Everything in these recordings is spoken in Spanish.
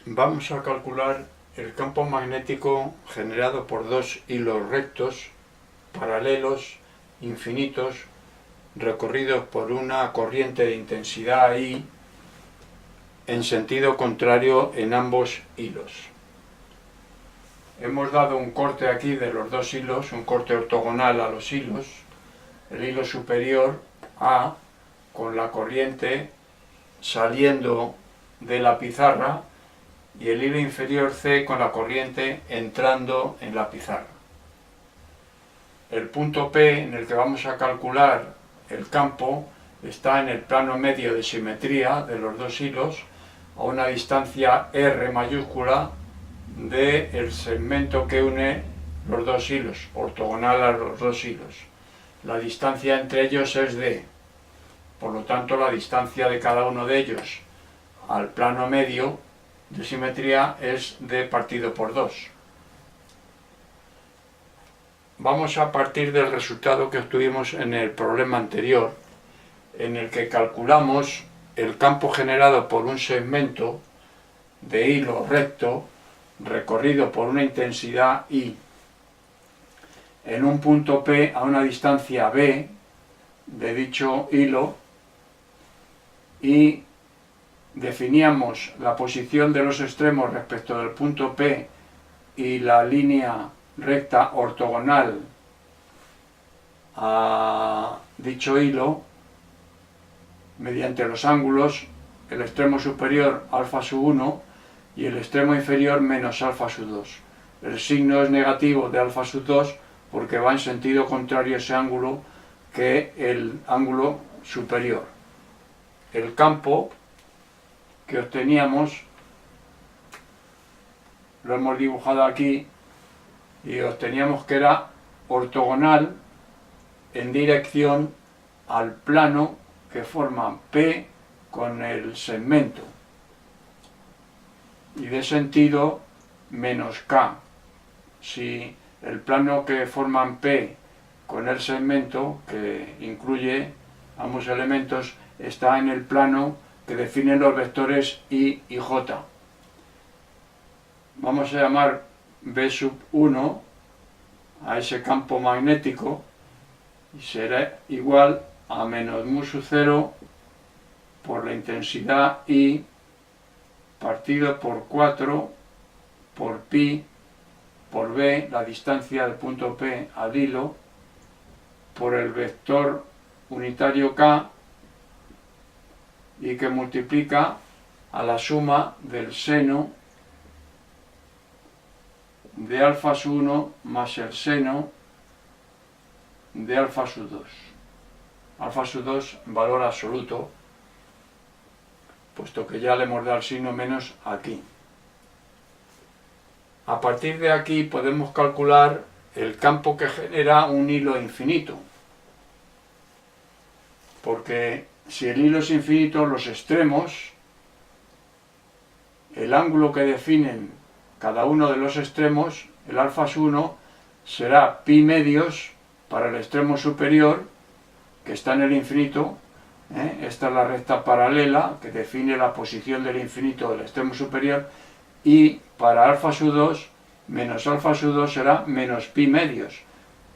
Vamos a calcular el campo magnético generado por dos hilos rectos, paralelos, infinitos, recorridos por una corriente de intensidad I en sentido contrario en ambos hilos. Hemos dado un corte aquí de los dos hilos, un corte ortogonal a los hilos, el hilo superior A con la corriente saliendo de la pizarra y el hilo inferior C con la corriente entrando en la pizarra. El punto P en el que vamos a calcular el campo está en el plano medio de simetría de los dos hilos a una distancia R mayúscula del segmento que une los dos hilos, ortogonal a los dos hilos. La distancia entre ellos es D. Por lo tanto, la distancia de cada uno de ellos al plano medio de simetría es D partido por 2. Vamos a partir del resultado que obtuvimos en el problema anterior, en el que calculamos el campo generado por un segmento de hilo recto recorrido por una intensidad I en un punto P a una distancia B de dicho hilo, y definíamos la posición de los extremos respecto del punto P y la línea recta ortogonal a dicho hilo mediante los ángulos, el extremo superior alfa sub 1 y el extremo inferior menos alfa sub 2. El signo es negativo de alfa sub 2 porque va en sentido contrario ese ángulo que el ángulo superior. El campo que obteníamos lo hemos dibujado aquí y obteníamos que era ortogonal en dirección al plano que forma P con el segmento y de sentido menos K. Si el plano que forman P con el segmento, que incluye ambos elementos, está en el plano que define los vectores I y J. Vamos a llamar B sub 1 a ese campo magnético y será igual a menos mu sub 0 por la intensidad I partido por 4 por pi por B, la distancia del punto P al hilo, por el vector unitario K, y que multiplica a la suma del seno de alfa sub 1 más el seno de alfa sub 2. Alfa sub 2 en valor absoluto, puesto que ya le hemos dado el signo menos aquí. A partir de aquí podemos calcular el campo que genera un hilo infinito, porque si el hilo es infinito, los extremos, el ángulo que definen cada uno de los extremos, el alfa sub 1, será pi medios para el extremo superior, que está en el infinito. Esta es la recta paralela que define la posición del infinito del extremo superior, y para alfa sub 2 menos alfa sub 2 será menos pi medios,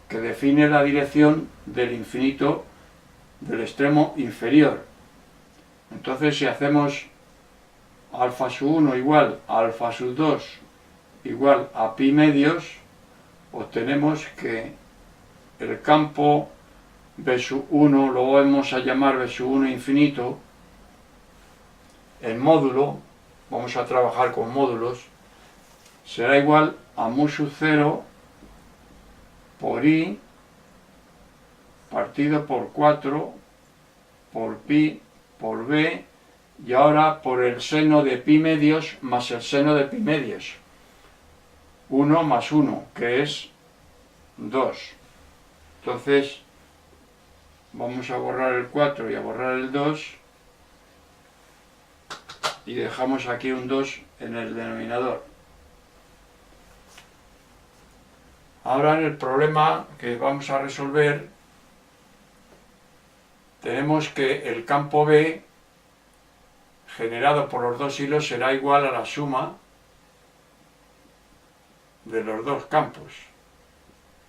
que define la dirección del infinito del extremo inferior. Entonces, si hacemos alfa sub 1 igual a alfa sub 2 igual a pi medios, obtenemos que el campo B sub 1, luego vamos a llamar B sub 1 infinito, el módulo, vamos a trabajar con módulos, será igual a mu sub 0 por I partido por 4 por pi por B, y ahora por el seno de pi medios más el seno de pi medios. 1 más 1, que es 2. Entonces vamos a borrar el 4 y a borrar el 2 y dejamos aquí un 2 en el denominador. Ahora en el problema que vamos a resolver tenemos que el campo B generado por los dos hilos será igual a la suma de los dos campos.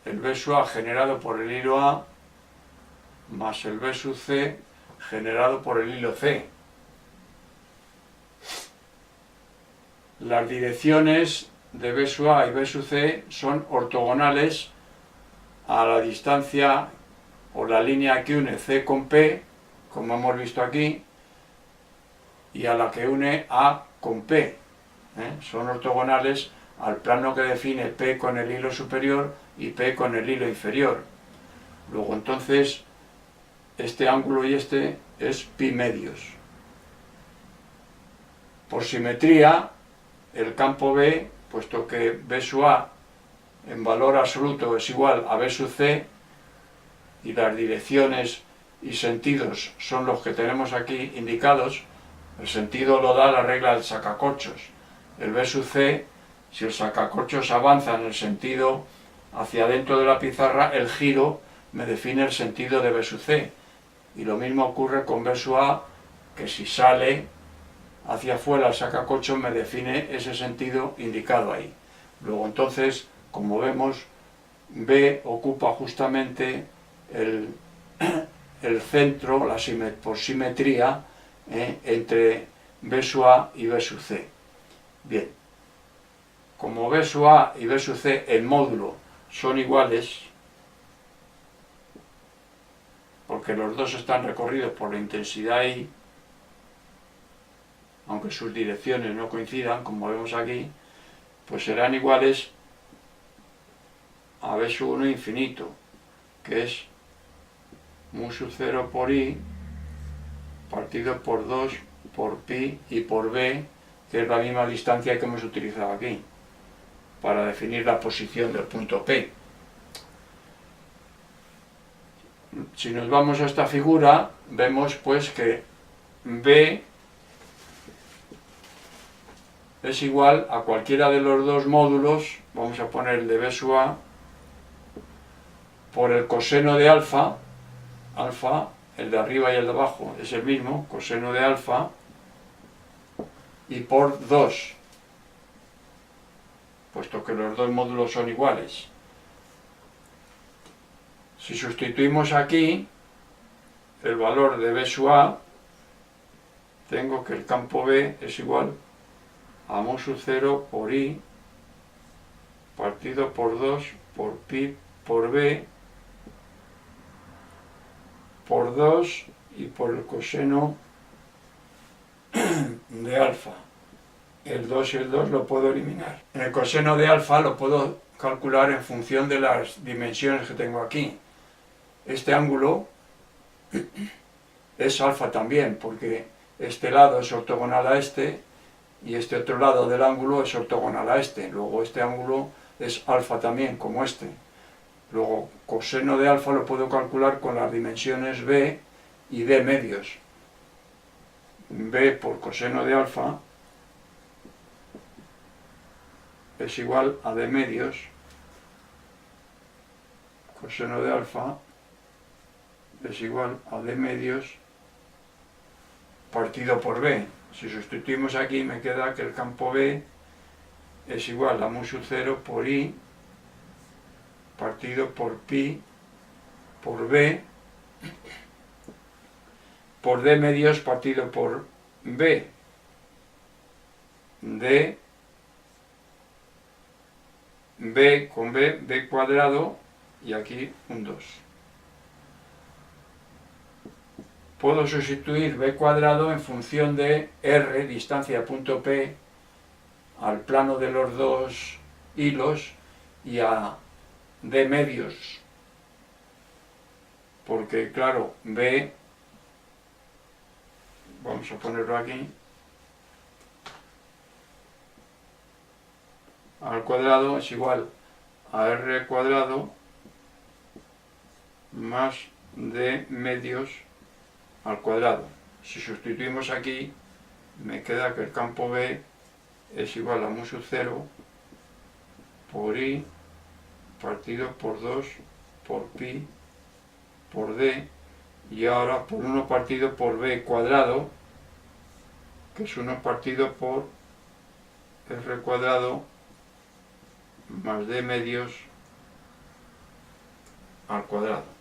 El B sub A generado por el hilo A más el B sub C generado por el hilo C. Las direcciones de B sub A y B sub C son ortogonales a la distancia o la línea que une C con P, como hemos visto aquí, y a la que une A con P. Son ortogonales al plano que define P con el hilo superior y P con el hilo inferior. Luego entonces este ángulo y este es pi medios. Por simetría, el campo B, puesto que B sub A en valor absoluto es igual a B sub C y las direcciones y sentidos son los que tenemos aquí indicados, el sentido lo da la regla del sacacorchos. El B sub C, si el sacacorchos avanza en el sentido hacia adentro de la pizarra, el giro me define el sentido de B sub C. Y lo mismo ocurre con B sub A, que si sale hacia afuera el sacacorchos me define ese sentido indicado ahí. Luego entonces, como vemos, B ocupa justamente el centro, por simetría, entre B sub A y B sub C. Bien, como B sub A y B sub C en módulo son iguales, porque los dos están recorridos por la intensidad I, aunque sus direcciones no coincidan, como vemos aquí, pues serán iguales a B sub 1 infinito, que es mu sub 0 por I partido por 2 por pi y por B, que es la misma distancia que hemos utilizado aquí para definir la posición del punto P. Si nos vamos a esta figura, vemos pues que B es igual a cualquiera de los dos módulos, vamos a poner el de B sub A, por el coseno de alfa, el de arriba y el de abajo es el mismo, coseno de alfa, y por 2, puesto que los dos módulos son iguales. Si sustituimos aquí el valor de B sub A, tengo que el campo B es igual a mu sub 0 por I partido por 2 por pi por B por 2 y por el coseno de alfa. El 2 y el 2 lo puedo eliminar. En el coseno de alfa lo puedo calcular en función de las dimensiones que tengo aquí. Este ángulo es alfa también, porque este lado es ortogonal a este y este otro lado del ángulo es ortogonal a este. Luego este ángulo es alfa también, como este. Luego coseno de alfa lo puedo calcular con las dimensiones B y D medios. B por coseno de alfa es igual a D medios, coseno de alfa es igual a D medios partido por B. Si sustituimos aquí me queda que el campo B es igual a mu sub 0 por I partido por pi por B por D medios partido por B, D, B con B, B cuadrado, y aquí un 2. Puedo sustituir B cuadrado en función de R, distancia punto P, al plano de los dos hilos, y a D medios, porque claro, B, vamos a ponerlo aquí, al cuadrado es igual a R cuadrado más D medios al cuadrado. Si sustituimos aquí, me queda que el campo B es igual a mu sub 0 por I partido por 2 por pi por D, y ahora por 1 partido por B cuadrado, que es 1 partido por r cuadrado más d medios al cuadrado.